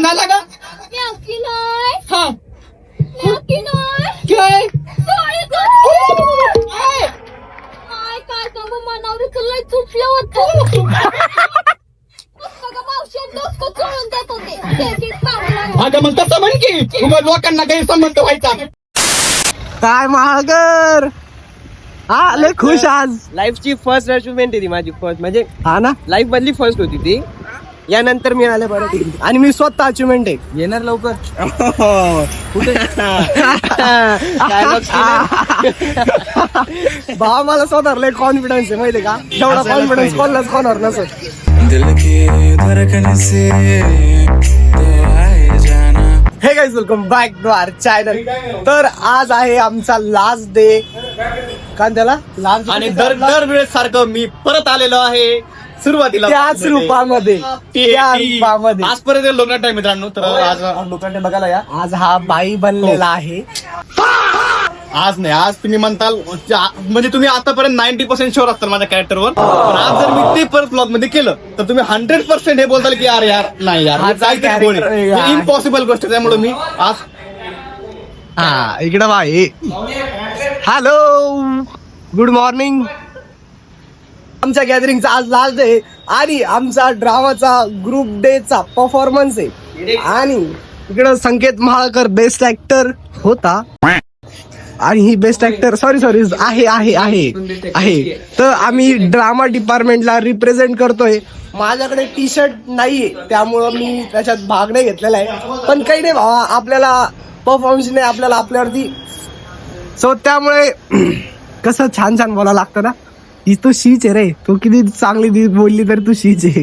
नाला का नक्की नाही हा नक्की नाही काय काय सांगू मनावर तुला चुकलं होतं मावशी डोसकं चोळून देत होते अगं मग तसं म्हण की उगा लोकांना काही संबंध व्हायचा. काय महागर हा लय खुश आज. लाईफची फर्स्ट अचिव्हमेंट आहे ती माझी फर्स्ट म्हणजे हा ना लाईफ मधली फर्स्ट होती ती. यानंतर मिळालं बरं ती. आणि मी स्वतः अचिव्हमेंट आहे. येणार लवकर भावा मला स्वतःवर लय कॉन्फिडन्स आहे माहितीये का. एवढा कॉन्फिडन्स कोणालाच कोणावर नसत. Hey guys welcome back to our channel. तर आज आहे आमचा लास्ट डे. काय त्याला लास्ट आणि दरवेळेस सारखं मी परत आलेलो आहे सुरुवातीला त्याच रूपामध्ये आजपर्यंत लोकांना टाइम मित्रांनो. तर आज लोकांना बघायला या. आज हा बाई बनलेला आहे. आज नाही, आज तुम्ही म्हणताल म्हणजे तुम्ही आतापर्यंत 90% शुअर असताल माझ्या कॅरेक्टरवर. पण आज जर मी ते परत ब्लॉग मध्ये केलं तर तुम्ही 100% हे बोलताल की यार नाही यार इम्पॉसिबल गोष्ट आहे. त्यामुळे मी आज हा इकडं बाई. Hello good morning. आमच्या गॅदरिंगचा आज लास्ट डे आणि आमचा ड्रामाचा ग्रुप डे चा परफॉर्मन्स आहे. आणि इकडं संकेत महाळकर बेस्ट ऍक्टर होता आणि ही बेस्ट ऍक्टर सॉरी आहे. तर आम्ही ड्रामा डिपार्टमेंटला रिप्रेझेंट करतोय. माझ्याकडे टी शर्ट नाहीये त्यामुळं मी त्याच्यात भाग नाही घेतलेला आहे. पण काही नाही भावा, आपल्याला परफॉर्मन्स नाही, आपल्याला आपल्यावरती सो त्यामुळे कसं छान छान बोलावं लागतं ना. ही तो शीच आहे रे. तो किती चांगली बोलली तर तू शीच आहे.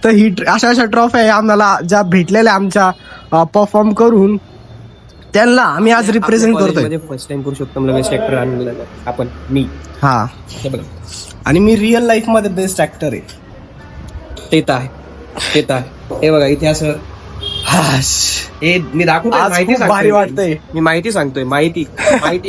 तर ही अशा ट्रॉफी आहे आम्हाला ज्या भेटलेल्या आमच्या परफॉर्म करून त्यांना आम्ही आज रिप्रेझेंट करतोय. फर्स्ट टाइम पुरुषोत्तमला बेस्ट ऍक्टर आणलेला आपण मी. हा आणि मी रिअल लाईफ मध्ये बेस्ट ऍक्टर आहे. ते तर आहे. हे बघा इथे असं हे मी दाखवतो. आज माहिती खूप भारी वाटतंय. मी माहिती सांगतोय. माहिती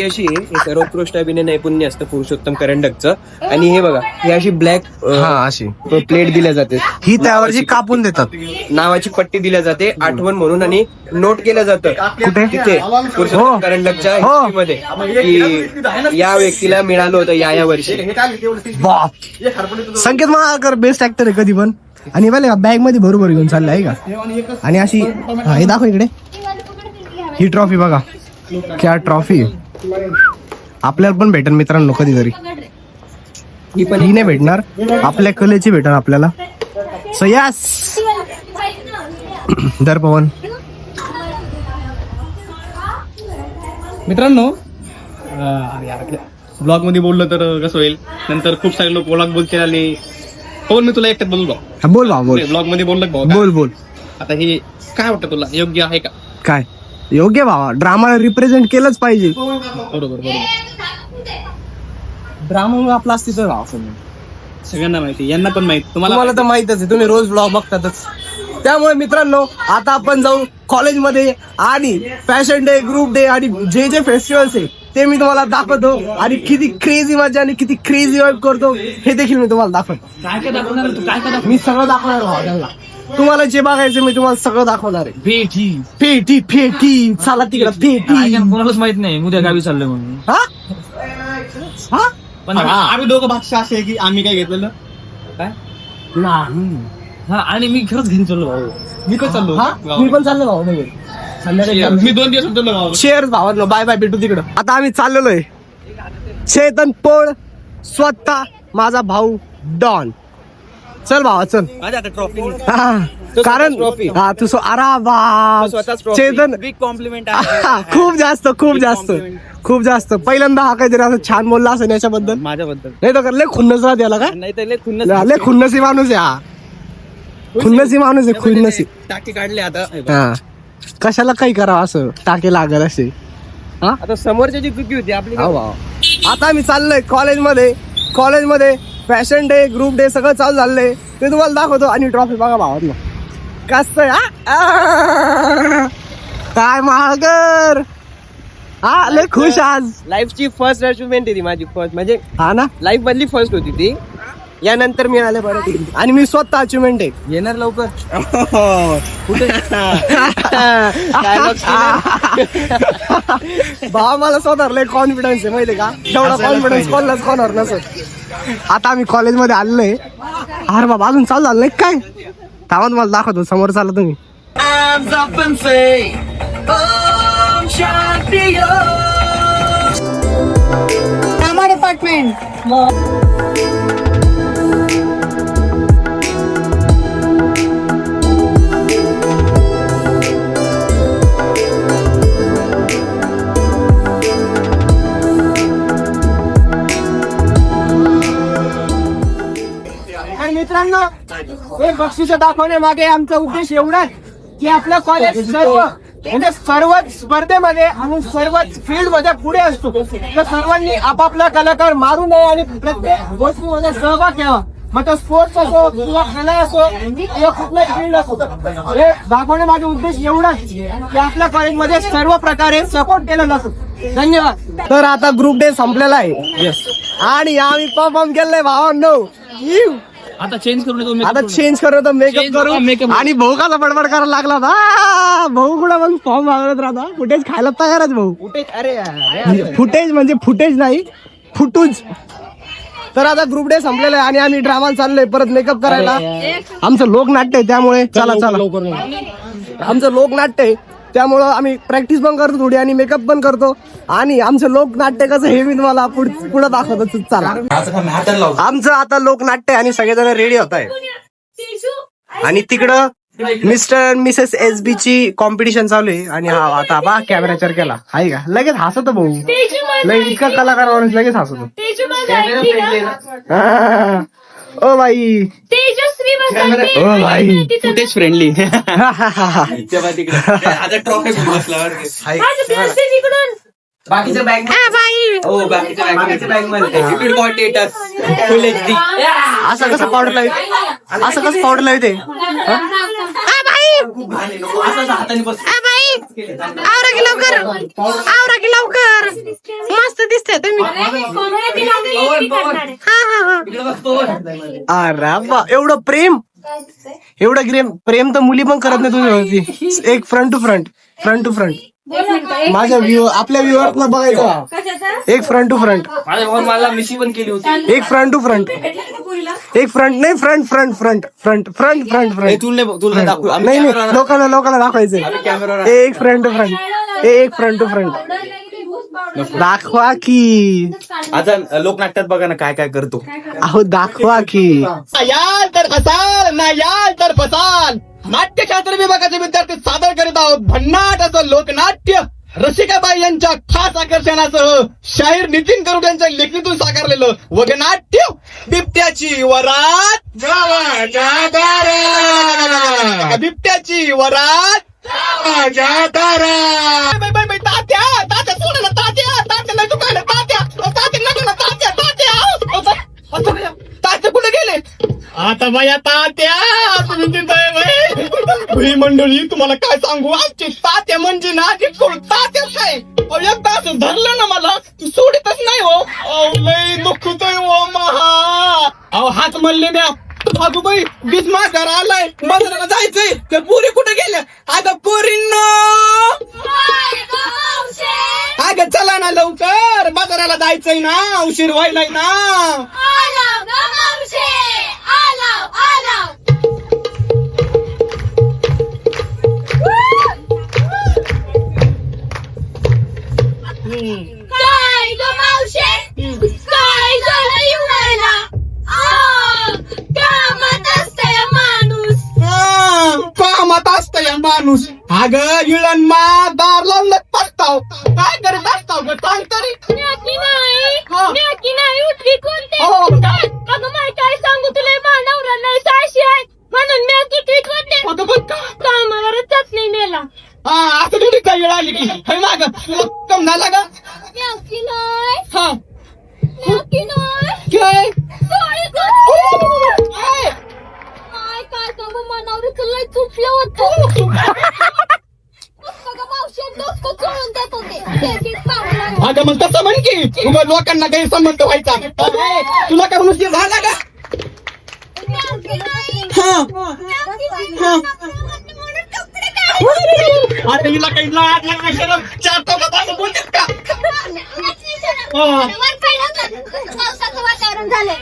अशी आहे, हे सर्वोत्कृष्ट अभिनय नैपुण्य असतं पुरुषोत्तम करंडकचं. आणि हे बघा ही अशी ब्लॅक अशी प्लेट दिल्या जाते. ही त्यावरची कापून देतात. नावाची पट्टी दिल्या जाते आठवण म्हणून. आणि नोट केलं जातं कुठे तिथे पुरुषोत्तम करंडकच्या हिस्ट्री मध्ये की या व्यक्तीला मिळालं होतं या वर्षी. बाप संकेत महाळकर बेस्ट ऍक्टर आहे कधी पण. आणि बघा बॅग मध्ये बरोबर घेऊन चाललं आहे का. आणि अशी हे दाखव इकडे ही ट्रॉफी बघा. क्या ट्रॉफी आपल्याला पण भेटन मित्रांनो कधीतरी. ही नाही भेटणार, आपल्या कलेची भेटन आपल्याला. सो यस दर पवन मित्रांनो ब्लॉग मध्ये बोललं तर कसं होईल. नंतर खूप सारे लोक ब्लॉग बोलतील आणि पवन मी तुला एकट्यात बोलू भाऊ. बोल भाऊ बोल. ब्लॉग मध्ये बोललं भाऊ बोल. आता हे काय वाटतं तुला, योग्य आहे का? काय योग्य भावा, ड्रामाला रिप्रेझेंट केलंच पाहिजे. बरोबर ड्रामा आपला अस्तित्व भाव सगळ्यांना माहिती, यांना पण माहिती, तुम्हाला तर माहितच आहे. तुम्ही रोज ब्लॉग बघतातच. त्यामुळे मित्रांनो आता आपण जाऊ कॉलेजमध्ये आणि फॅशन डे, ग्रुप डे आणि जे जे फेस्टिवल्स आहे ते मी तुम्हाला दाखवतो. आणि किती क्रेझी मजा आणि किती क्रेझी वर्क करतो हे देखील मी तुम्हाला दाखवतो. मी सगळं दाखवणार भावा त्यांना. तुम्हाला जे बघायचं मी तुम्हाला सगळं दाखवणार आहे. फेटी चला तिकडे फेटी. कोणालाच माहित नाही उद्या गावी चाललोय म्हणून. हा पण आम्ही दोघं भाषा असे आहे की आम्ही काय घेतलेलं काय हा. आणि मी खरंच घेऊन चाललो भाऊ. मी पण चाललो. मी पण चाललो भाऊ नवीन संध्याकाळी. मी 2 दिवस चाललो. शेअर भावांनो, बाय बाय, भेटू तिकडं. आता आम्ही चाललेलो आहे. चेतन पोळ स्वतः माझा भाऊ डॉन. चल भावा चल. ट्रॉफी कारण हा तू चेतन बिग कॉम्प्लिमेंट खूप जास्त पहिल्यांदा हा काहीतरी असं छान बोलला असेल याच्याबद्दल माझ्याबद्दल. नाही तर लय खुन्नस राहत याला. काय नाही तर लय खुन्नसी माणूस आहे हा. खुन्नसी माणूस आहे खुन्नसी. टाकी काढले आता. हा कशाला काही करावं असं टाके लागल असे. आता समोरची जी चुकी होती आपली. आता आम्ही चाललोय कॉलेजमध्ये फॅशन डे, ग्रुप डे सगळं चालू झालंय. ते तुम्हाला दाखवतो. आणि ट्रॉफी बघा भावात कसं काय महागर हा लय खुश आज. लाईफची फर्स्ट अचिव्हमेंट आहे ती माझी फर्स्ट म्हणजे हा ना लाईफ मधली फर्स्ट होती ती. यानंतर मिळाले परत आणि मी स्वतः अचिव्हमेंट आहे. येणार लवकर. भावा मला स्वतःवर लय कॉन्फिडन्स आहे माहितीये का, जेवढा कॉन्फिडन्स कोणालाच कोणावर नसत. आता आम्ही कॉलेजमध्ये आलोय. अरे बाबा अजून चालू झालं नाही काय, थांबा तुम्हाला दाखवतो, समोर चालला तुम्ही. डिपार्टमेंट आणि मित्रांनो, हे बक्षीस दाखवण्यामागे आमचा उद्देश एवढाच की आपलं कॉलेज सर्व म्हणजे सर्वच स्पर्धेमध्ये आणि सर्वच फील्ड मध्ये पुढे असतो, तर सर्वांनी आपापला कलाकार मारू नये आणि प्रत्येक गोष्टीमध्ये सहभाग घ्यावा. मग तो स्पोर्ट्स असो किंवा कला असो किंवा कुठलाही फील्ड असो, हे दाखवण्यामागे उद्देश एवढाच की आपल्या कॉलेजमध्ये सर्व प्रकारे सपोर्ट केला जातो. धन्यवाद. तर आता ग्रुप डे संपलेला आहे आणि आम्ही परफॉर्म केलंय भावांनो. आता चेंज करून येतो आता चेंज करतो, मेकअप करू. आणि भाऊ कसा बडबड करायला लागला होता. भाऊ कुठं मग फॉर्म मागत राहता, फुटेज खायला तयारच भाऊ. फुटेज म्हणजे फुटेज नाही, फुटूज. तर आता ग्रुप डे संपलेला आहे आणि आम्ही ड्रामाला चाललोय परत मेकअप करायला. आमचं लोकनाट्य आहे त्यामुळे चला. आमचं लोकनाट्य आहे त्यामुळं आम्ही प्रॅक्टिस पण करतो थोडी आणि मेकअप पण करतो. आणि आमचं लोकनाट्य कसं हे मी तुम्हाला पुढे दाखवतो. चला, आमचं आता लोकनाट्य आणि सगळेजण रेडी होत आहे. आणि तिकडं मिस्टर मिसेस SB ची कॉम्पिटिशन चालू आहे. आणि हा आता बा कॅमेराचर केला आहे का, लगेच हसतो भाऊ. लगेच इतका कलाकार माणूस लगेच हसतो. O by, Tejashwi O by, footage friendly. आता ट्रॉफी बसल्यावर बाकीच्या बॅग हो बाकीच्या बॅग मध्ये फुल HD. असं कसं पावडर लावते, असं कसं पावडर लावते. लवकर मस्त दिसते तुम्ही. अरे बा, एवढं प्रेम, एवढं प्रेम तर मुली पण करत नाही तुझ्यावरती. एक फ्रंट टू फ्रंट माझ्या आपल्या व्ह्यूअरला बघायचं. एक फ्रंट टू फ्रंट, मला मिशी पण केली होती. एक फ्रंट टू फ्रंट, एक फ्रंट नाही फ्रंट. नाही लोकांना दाखवायचं. एक फ्रंट टू फ्रंट, एक फ्रंट टू फ्रंट दाखवा की. आता लोकनाट्यात बघा ना काय काय करतो. अहो दाखवा की. याल तर फसाल ना याल तर फसाल. नाट्यशास्त्र विभागाचे विद्यार्थी सादर करीत आहोत भन्नाट असं लोकनाट्य. रसिकाबाई यांच्या खास आकर्षणासह शाहीर नितीन करुड यांच्या लेखणीतून साकारलेलं वगनाट्य बिबट्याची वरात. बिबट्याची वरात. तात्या तात्या सोड ना, तात्या नाही चुकायला. तात्या कुठे गेले आता बाया. तात्या तुम्ही मंडळी तुम्हाला काय सांगू, आमची तात्या म्हणजे ना तात्याच आहे. एकदा असं धरलं ना मला सोडतच नाही हो. लय दुखतोय हो महा. अहो हात म्हणले म्या. अगो बाई बिस्मा घर आलाय, बाजाराला जायचंय. तर पोरी कुठे गेल्या. आता पोरींनो अगं चला ना लवकर, बाजाराला जायचंय ना, उशीर व्हायलाय ना. काय ग मावशे, काय झालं एवढ्याला. कामात असतंय माणूस. कामात असतंय माणूस. अगं इळण मा दार लावलं पस्ताव. काय करत असताव ग सांग तरी. नक्की नाही उठली कोणते. अगं माय काय सांगू तुला, मानवरा नाही साशी आहे म्हणून मी किती कोणते कामावरच जात नाही नेला. असं थोडी काही वेळ आली की माग कम झाला का. नक्की नाही. हा नक्की नाही. काय काय सांगू, मनावर लय चुकलं होतं. मावशी डोकं चोळून देत होते. अगं मग तसं म्हण की उगा लोकांना काही संबंध व्हायचा. तुला काय नुसती झाला का. आता हिला काही लाज लागणार शरम. 4 टोकात असं बोलतेस का? पावसाचं वातावरण झालंय.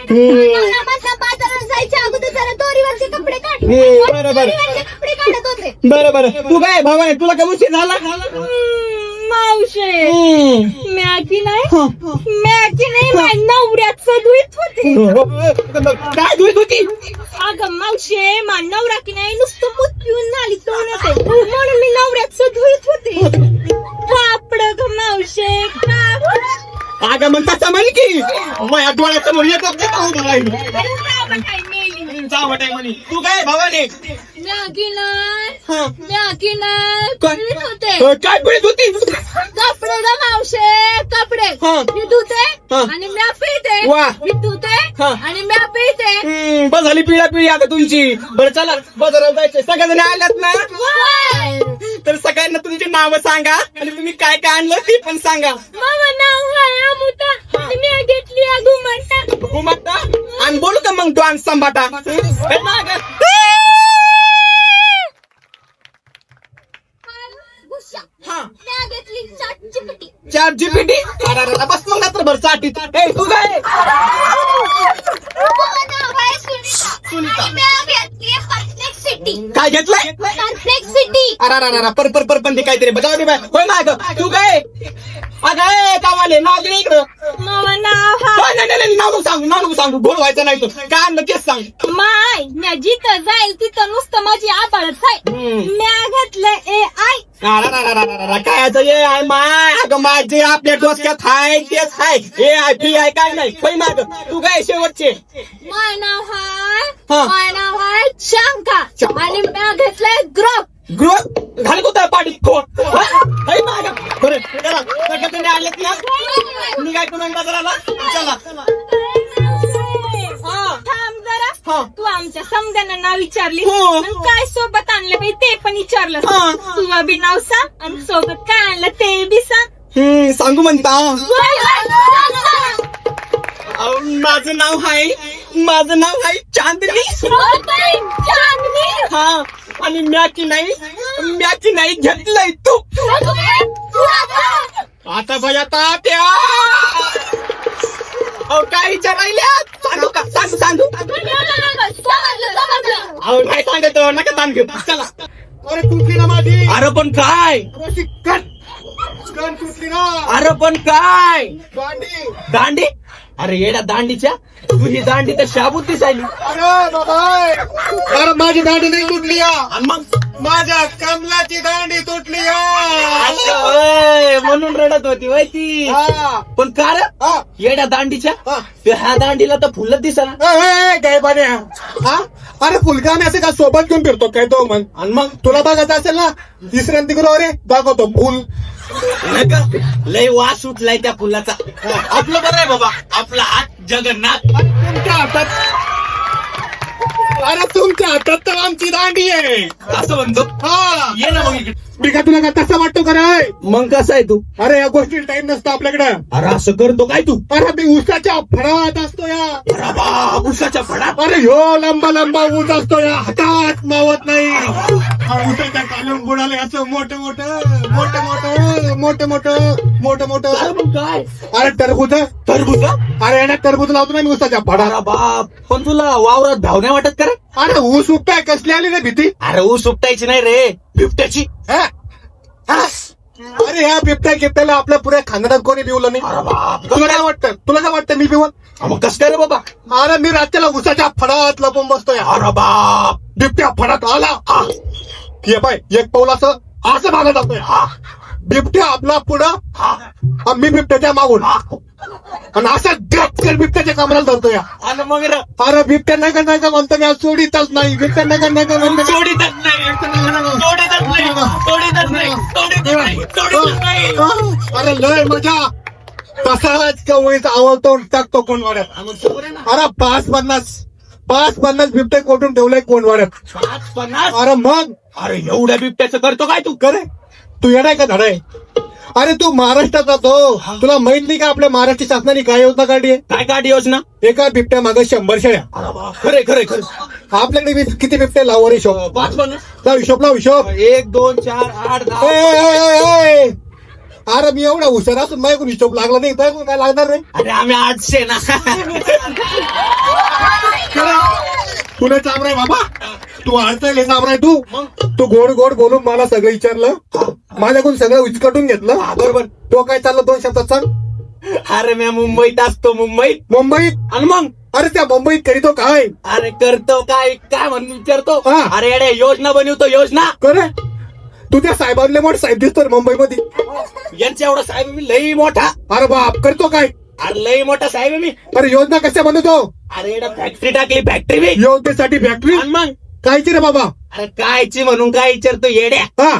बाजारात जायच्या अगोदर जरा दोरीवरचे कपडे काढ. बरोबर दोरीवरचे कपडे काढत होते. बरोबर. तू काय भावा आहे, तुला काय उशीर झाला? मावशे मॅगी नाही माझ्या नवऱ्याचं धुईत होते. काय धुईत होती? अगं मावशे माझा नवरा की नाही नुसतं मूत पिऊन नाली तोंड होते म्हणून मी नवऱ्याचं धुईत होते. कापड ग मावशे कापड. अगं मग तसं म्हण की माझ्या डोळ्यासमोर एकच तू काय भावाने मॅगी नाही काय? धुईत होते. काय पिळत होती? कपडे ग मावशे कपडे मी धुते आणि म्या पिते. वा. मी धुते हा. आणि म्या पिते. बस झाली पिळी आता तुमची. बरं चला बाजारात जायचंय. सगळ्याजणी आल्यात ना? तर सगळ्यांना तुमची नावं सांगा आणि तुम्ही काय काय आणलं ते पण सांगा. मामा नाव आहे अमुता. मी घेतली घुमटा. घुमटा आणि बोलू का मग डान्स संभाटा? हे मागं. हा. मी घेतली चिपटी. Chat GPT. बस मग रात्रभर चाटीत. ए, तू काय? सुनीता. काय घेतलंय? पर पण ते काहीतरी बघा बाय. होय माग तू काय? अगं कावाले नाव दे इकडं. मामा नाव हा होय, नाही, नाव नको सांगू भोल व्हायचं नाही. तू काय आणलं तेच सांग. माय म्या जिथं जाईल तिथं नुसतं माझी आबाळच आहे. म्या घातलं AI. काय ये आहे माय? अगं माझे आपल्या डोसक्यात हाय तेच हाय. हे आय पी आय काय नाही. होय माग तू काय शेवटचे? माय नाव हा. माय नाव आहे शंका आणि म्या घेतलंय ग्रुप. गृह घाल कुठं पाडीत खोट. होय माग बरं चला सगळ्यांनी आलेत ना? मी काय करून बाजाराला चला. थांब जरा. हा. तू आमच्या समद्यांना नाव विचारली हो. आणि काय सोबत आणलं बाई ते पण विचारलं. हा. तुला बी नाव सांग आणि सोबत काय आणलं ते बी सांग. सांगू म्हणता. माझं नाव आहे चांदणी. हा आणि म्या की नाही घेतलंय तू. आता भया तात्या काय विचारायल्या? सांगू अहो नाही सांगत नका ताण घेऊ. चला. अरे तुटली ना माझी. अरे पण काय? तुटली ना. अरे पण काय? दांडी. अरे येडा दांडीच्या तू ही दांडी तर शाबूत दिसायली. अरे बाबा अरे माझी दांडी नाही तुटली. आणि मग माझ्या कमलाची दांडी तुटली. म्हणून रडत होती वय ती. पण का रे? येड्या दांडीच्या ह्या दांडीला तर फुलच दिसा. काय पाण्या अरे फुलका आम्ही असं का सोबत घेऊन फिरतो काय तो मग. आणि मग तुला बघायचं असेल ना तिसऱ्यांदा करू अरे दाखवतो फुल. नका लय वास सुटलाय त्या फुलाचा. आपलं बरं आहे बाबा. आपला हात जगन्नाथ. तुमच्या हातात अरे तुमच्या हातात तर आमची दांडी आहे. असं म्हणतो. हा ये ना मग इकडे. मी का तुला का तसा वाटतो का रे? मग कसं आहे तू? अरे या गोष्टी टाइम नसतो आपल्याकडे. अरे असं करतो काय तू? अरे मी ऊसाच्या फळात असतो या. अरे बा उसाच्या फडात. अरे ह्यो लंबा ऊस असतो या हातात मावत नाही. हा ऊसाच्या कालम बुडाले असं मोठं अरे मग काय? अरे टरबूज अरे येणार टरबूज लावतो ना मी ऊसाच्या फडात. अरे बाप पण तुला वावरात धावण्या वाटत का रे? अरे ऊस उपटाय कसली आली रे भीती. अरे ऊस उपटायची नाही रे बिबट्याची. हा? हा? अरे ह्या बिबट्या गिबट्याला आपल्या पुऱ्या खानदानात कोणी पिवलं नाही. अरे बाप तुला काय वाटतं मी पिवल? मग कस काय रे बाबा? अरे मी रात्रीला ऊसाच्या फडात लपून बसतोय. अरे बाप बिबट्या फडात आला ये पाय एक पाऊल असं मागं जातोय. बिबट्या आपला पुढं आणि मी बिबट्याच्या मागून आणि असा डॅक्टर बिबट्याच्या कमराला धरतोय. आणि मग रे अरे बिबट्या नका म्हणतो मी आज सोडीतच नाही. बिबट्या नका म्हणतो सोडीतच नाही. अरे लय मजा. तसाच कवळीचा आवडतो टाकतो कोणवाड्यात. अरे 5-50 बिबटे कोठून ठेवलंय कोणवाड्यात. 50. अरे मग अरे एवढ्या बिबट्याचं करतो काय तू? करे तू येणार का धडाय. अरे तू महाराष्ट्रात राहतो, तुला माहित नाही का आपल्या महाराष्ट्र शासनाने काय योजना काढली आहे? काय काढ योजना? एका बिबट्या मागे 100 शेळ्या. खरे खरे खरे. आपल्याकडे किती बिबटे लावर हिशोब? 5 पण. लाव हिशोब, लाव हिशोब. 1 2 4 8 10. ए, अरे मी एवढा हुशार असून माझ्याकडून हिशोब लागला नाही, तर काय लागणार रे? अरे आम्ही 800 ना. तुला चामराय बाबा, तू अडचण चामराय तू गोड गोड बोलून मला सगळं विचारलं, माझ्याकडून सगळं उचकटून घेतलं. बरोबर. तो काय चाललं 2 शब्दात सांग. अरे मी मुंबईत असतो, मुंबईत. मुंबईत? आणि मग अरे त्या मुंबईत करीतो काय? अरे करतो काय काय म्हणून विचारतो. हा. अरे अरे योजना बनवतो योजना. करे तू त्या साहेबांना मोठ साहेब दिसतो रे मुंबईमध्ये. यांच्या एवढा साहेब मी लई मोठा. अरे बाप, करतो काय? अरे लई मोठा साहेब आहे मी. अरे योजना कशा बनवतो? अरे एवढा फॅक्टरी टाकली, फॅक्टरी मी. योजनेसाठी फॅक्टरी आणि मग कायची रे बाबा? अरे कायची म्हणून काय विचारतो येड्या. हा,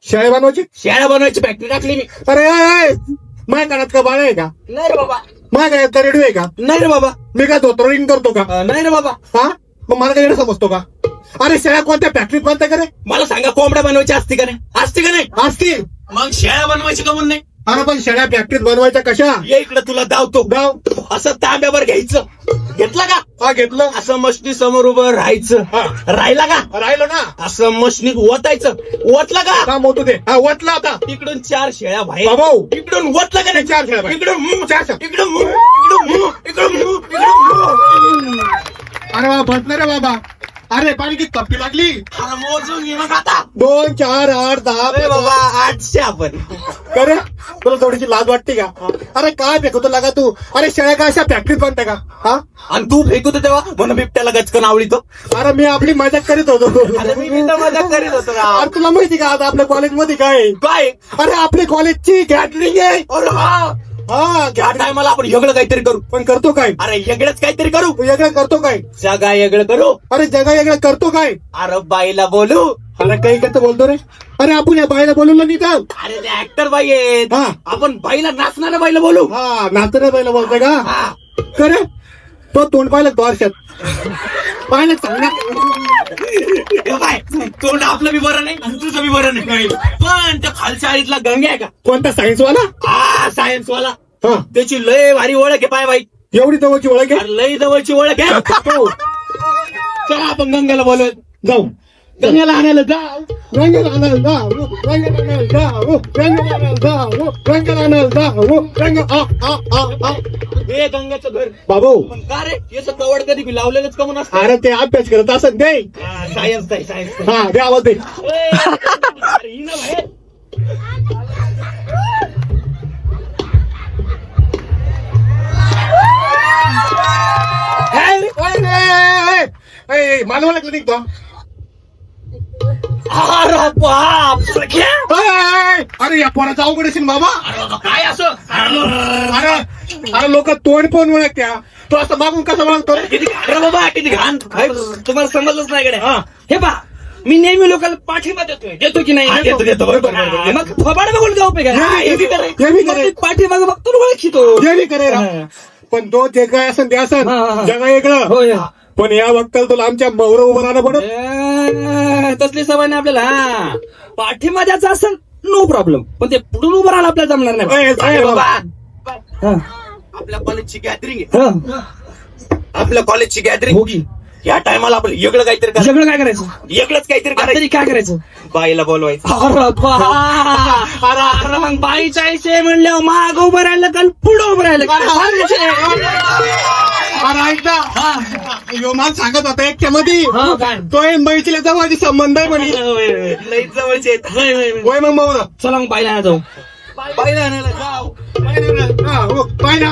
शेळ्या बनवायची. शेळ्या बनवायची फॅक्टरी टाकली मी. अरे माझ्या कानात का बाळ आहे का? नाही रे बाबा. माझ्या कानात का रेडिओ आहे का? नाही रे बाबा. मी काय धोतरोडीन करतो का? नाही रे बाबा. हा, मग मला काय समजतो का? अरे शेळ्या कोणत्या फॅक्टरीत बनता का रे? मला सांगा कोंबड्या बनवायची असते का नाही? असते का नाही? असतील. मग शेळ्या बनवायची का म्हणून नाही? अरे पण शेळ्या फॅक्टरीत बनवायच्या कशा? ये इकडे तुला दावतो. गाव असं तांब्यावर घ्यायचं. घेतला का? हा, घेतलं. असं मशनी समोर उभं राहायचं. हा. राहिला का? राहिलं ना. असं मशनीत ओतायचं. ओतला का? का मोठू दे. हा, वतला आता. इकडून 4 शेळ्या बाहेर. बाबू. इकडून ओतला का नाही? 4 शेळ्या बाहेर. इकडून 4 शेळ्या. इकडून इकडून इकडून इकडून. अरे बाबा, बसलं रे बाबा. अरे पाणी किती कप्पी लागली? अरे मोजून घे मग आता. 2 4 8 10. अरे बाबा 800 आपण. करे तुला थोडीशी लाज वाटते का? अरे काय फेकतो लागा तू? अरे शेळ्या का अशा फॅक्टरीत बनते का? हा, आणि तू फेकतो तेव्हा म्हणून बिबट्याला गचकन आवडीतो. अरे मी आपली मजाक करीत होतो. अरे मी तर मजाक करीत होतो ना. अरे तुला माहिती का आता आपल्या कॉलेजमध्ये काय आहे? काय? अरे आपल्या कॉलेजची गॅदरिंग आहे. अरे हा. हा, त्या टायमाला आपण वेगळं काहीतरी करू. पण करतो काय? अरे वेगळंच काहीतरी करू. तू वेगळं करतो काय? जगा वेगळं करू. अरे जगा वेगळं करतो काय? अरे बाईला बोलू. अरे काही करतो बोलतो रे. अरे आपण या बाईला बोलवलं नाही का? अरे ते ऍक्टर बाई आहेत. हा. आपण बाईला नाचणाऱ्या बाईला बोलू. हा, नाचण्या बाईला बोलतोय का? हा. करे तो तोंड पाहिलं तो वर्षात पाहिलं चांगला. हे बाय तोंड आपलं बी बरं नाही आणि तुझं बी बरं नाही. पण त्या खालच्या आळीतला गंगे आहे का? कोणता सायन्स वाला? हा सायन्स वाला. हा, त्याची लय भारी ओळख आहे. पाय बाई एवढी जवळची ओळख आहे. अरे लय जवळची ओळख आहे. हो, चला आपण गंगेला बोलू. जाऊ. गंगेला आणायला जाऊ. रंगाला आणायला जाऊ, रंगाला आणायला जाऊ, रंगाला आणायला जाऊ, रंगाला आणायला जाऊ, आ. हे गंगाचं घर. बाबू, पण का रे याचं कवड कधी बी लावलेलंच कमून असतं. अरे ते अभ्यास करत असत ते. सायन्स आहे सायन्स. हा, दे आवाज दे. अरे ही ना बाहेर. मला ओळखलं नाही तो. अरे बाप सख्या. अरे या पोराचा अवघड असेल बाबा. काय असं? अरे लोक तोंड पण ओळखत्या, तो असं मागून कसं ओळखतो? किती घाण रे बाबा, किती घाण. तुम्हाला समजलंच नाही कडे. हा. हे पा मी नेहमी लोकांना पाठिंबा देतो की नाही? देतो देतो बरोबर. मग थोबाड बघून काय उपयोग आहे? हे बी करे. पाठीमाग बघतो ओळखीतो. जे बी करे राव. पण तो जे काय असेल ते असेल, हा, हा. जगा वेगळं. पण या वक्ताला तुला आमच्या मौर उभं राहणं पडत. तसली सवय नाही आपल्याला. हा. पाठिंबा द्यायचा असेल नो प्रॉब्लेम, पण ते पुढून उभं राहायला आपल्याला जमणार नाही. अरे बाबा. हा. आपल्या कॉलेजची गॅदरिंग आहे. आपल्या कॉलेजची गॅदरिंग होगी. या टायमाला आपण वेगळं काहीतरी करायचं. सगळं काय करायचं? वेगळंच काहीतरी तरी करायचं. काय करायचं? बाईला बोलवायचं. अरे मग बाईचा विषय म्हणल्यावर माग उभं राहिलं का पुढं उभं राहिलं अरे ऐकता, यो मला सांगत होता एकट्यामध्ये काय? तो मुंबईच्या जवळची संबंध आहे म्हणे. लई जवळचे आहेत. होय मग मौर. चला मग बाईला जाऊ. बाईला आणायला जाऊ. पाहिला बाईला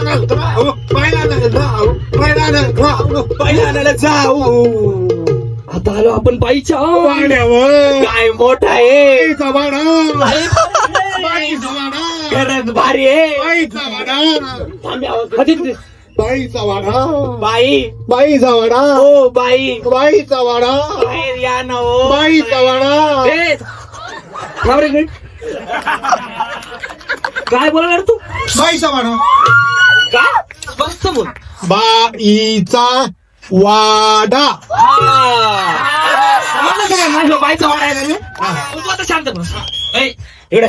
आणायला जाऊ. आता आलो आपण बाईच्या काय मोठा आहे. बाईचा खरंच भारी आहे. बाईचा वाडा, बाई वाडा, हो बाई बाईचा वाडा, बाहेर या ना हो. बाईचा वाडा. ए, थांब रे. काय बोलणार तू? बाईचा वाडा, का मस्त बोल. बाईचा वाडा. समजलं का? माझ्या बाईचा वाडा आहे का? तू आता शांत बस. ए, इकडे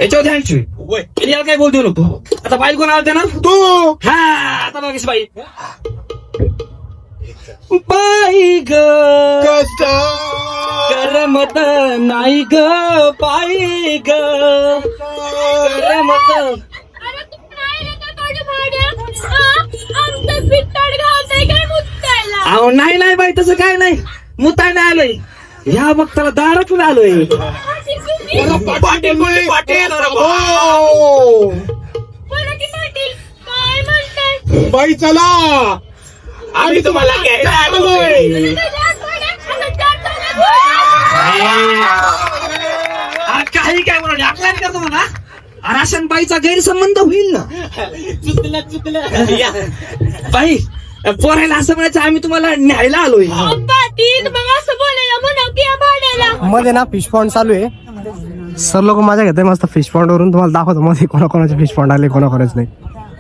याच्यावर ध्यान ठेव. याला काय बोल देऊ नको. आता बाईल कोण आलते ना तू हा आता बघ कशी बाई बाई ग कसा करमत नाही ग बाई ग करमत. अरे तू नाही रे का थोडी भाड्या? आमचं पित्तड घालतंय काय मुत्तायला? अहो नाही बाई तसं काय नाही. मुताय नाही आलोय. ह्या भक्ताला दारातून आलोय. पाटील बोला की पाटील काय म्हणताय? बाई चला आम्ही तुम्हाला घ्यायला आलोय. काही काय म्हणा अकलान करतो म्हणा. राशन बाईचा गैरसंबंध होईल ना. बाई पोरायला असं म्हणायचं आम्ही तुम्हाला न्यायला आलोय. पाटील मग असं बोलायला म्हणा की या भाड्याला. मध्ये ना फिश पॉन्ड चालू आहे. सर लोक मजा घेते मस्त फिश पॉन्ड वरून. तुम्हाला दाखवतो मध्ये कोणाकोणाचे फिश पॉन्ड आले कोणाकोणाच नाही.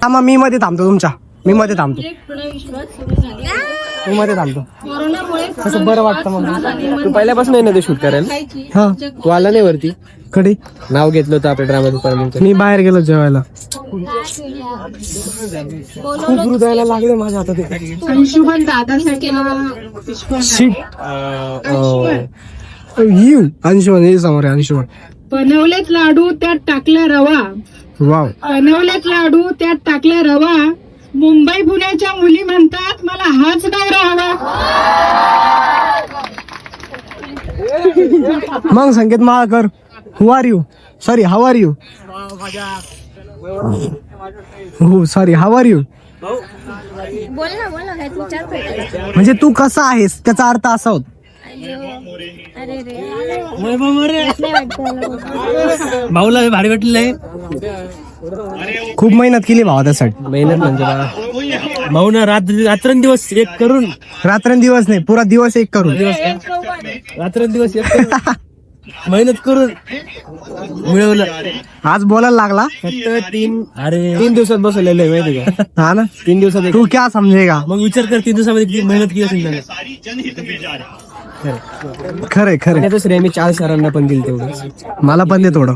हा मग मी मध्ये थांबतो तुमच्या. मी मध्ये थांबतो. कसं बरं वाटतं मग. तू पहिल्यापासून आहे ना ते शूट करायला. हा तू आला नाही वरती. कधी नाव घेतलं होतं आपल्या ड्रामा डिपार्टमेंटचं. मी बाहेर गेलो जेवायला. खूप हृदयाला लागले माझ्या आता ते. अंशुमन दादासाठी यू अंशुमन हे समोर आहे अंशुमन. बनवलेत लाडू त्यात टाकला रवा. वाव. बनवलेत लाडू त्यात टाकला रवा. मुंबई पुण्याच्या मुली म्हणतात मला हाच नवरा हवा. मग Sanket Malkar who are you sorry how are you हो सॉरी हाऊ आर यू बोल ना काय तू विचार. म्हणजे तू कसा आहेस त्याचा अर्थ असा होता. अरे रे भाऊला भारी वाटलेलं आहे. खूप मेहनत केली भावा त्यासाठी. मेहनत म्हणजे भाऊ ना रात्रंदिवस एक करून रात्रंदिवस नाही पुरा दिवस एक करून. रात्रंदिवस एक करून मेहनत करून मिळवलं. आज बोलायला लागला. फक्त 3 दिवसात बसवलेलं आहे माहिती का. हा ना 3 दिवसात तू क्या समजेगा. मग विचार कर 3 दिवसामध्ये किती मेहनत केली असेल त्याने. खरंय खरंय. आणि श्रेय मी 4 सरांना पण दिली तेवढं. मला पण दे थोडं.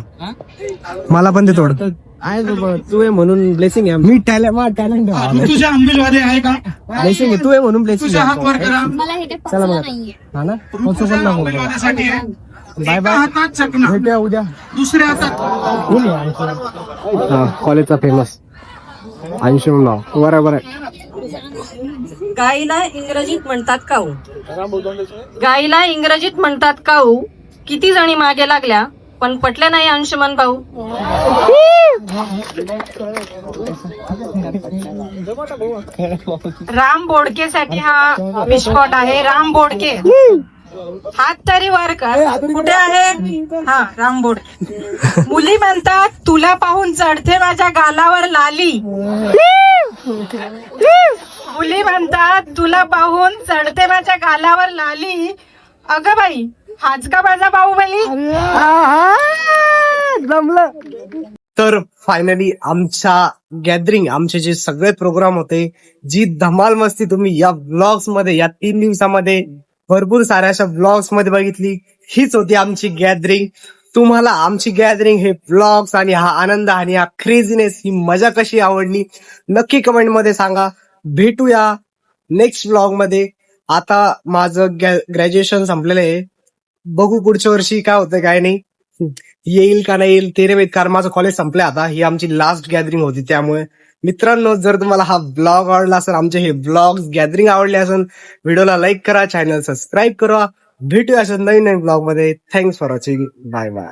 मला पण दे थोडं. आहे बाबा तू आहे म्हणून ब्लेसिंग आहे. मी टॅलेंट तुझ्या आंबेलवादी आहे का? ब्लेसिंग आहे तू आहे म्हणून ब्लेसिंग तुझ्या हात वर करा. मला हे काही पसंत नाहीये. हा ना पोचू पण नको. आंबेलवाद्यासाठी आहे. Bye bye. हातात चकना भेटूया उद्या. दुसऱ्या हातात हा कॉलेजचा फेमस अंशुमन नाव बरोबर आहे. गाईला इंग्रजीत म्हणतात काऊ. गाईला इंग्रजीत म्हणतात काऊ. किती जणी मागे लागल्या पण पटले नाही अंशुमन भाऊ. राम बोडकेसाठी हा विस्फोट आहे. राम बोडके हात तरी वर कर. कुठे आहे हा राम बोडके. मुली म्हणतात तुला पाहून चढते माझ्या गालावर लाली. मुली म्हणतात तुला पाहून चढते माझ्या गालावर लाली. अगं बाई हाच का माझा बाहुबली. तर फायनली आमच्या गॅदरिंग आमचे जे सगळे प्रोग्राम होते जी धमाल मस्ती तुम्ही या ब्लॉग्स मध्ये या 3 दिवसामध्ये भरपूर साऱ्या अशा ब्लॉग्स मध्ये बघितली. हीच होती आमची गॅदरिंग. तुम्हाला आमची गॅदरिंग हे ब्लॉग्स आणि हा आनंद आणि हा क्रेझीनेस ही मजा कशी आवडली नक्की कमेंट मध्ये सांगा. भेटूया नेक्स्ट ब्लॉग मध्ये. आता माझं ग्रॅज्युएशन संपलेलं आहे. बघू पुढच्या वर्षी काय होतं काय नाही येईल का नाही येईल ते नाही माहित कारण माझं कॉलेज संपलंय आता. ही आमची लास्ट गॅदरिंग होती त्यामुळे मित्रांनो जर तुम्हाला हा ब्लॉग आवडला असेल आमचे हे ब्लॉग्स गॅदरिंग आवडले असेल व्हिडिओला लाईक करा चॅनल सबस्क्राईब करा. भेटूया अशा नवीन ब्लॉग मध्ये. Thanks for watching. Bye bye.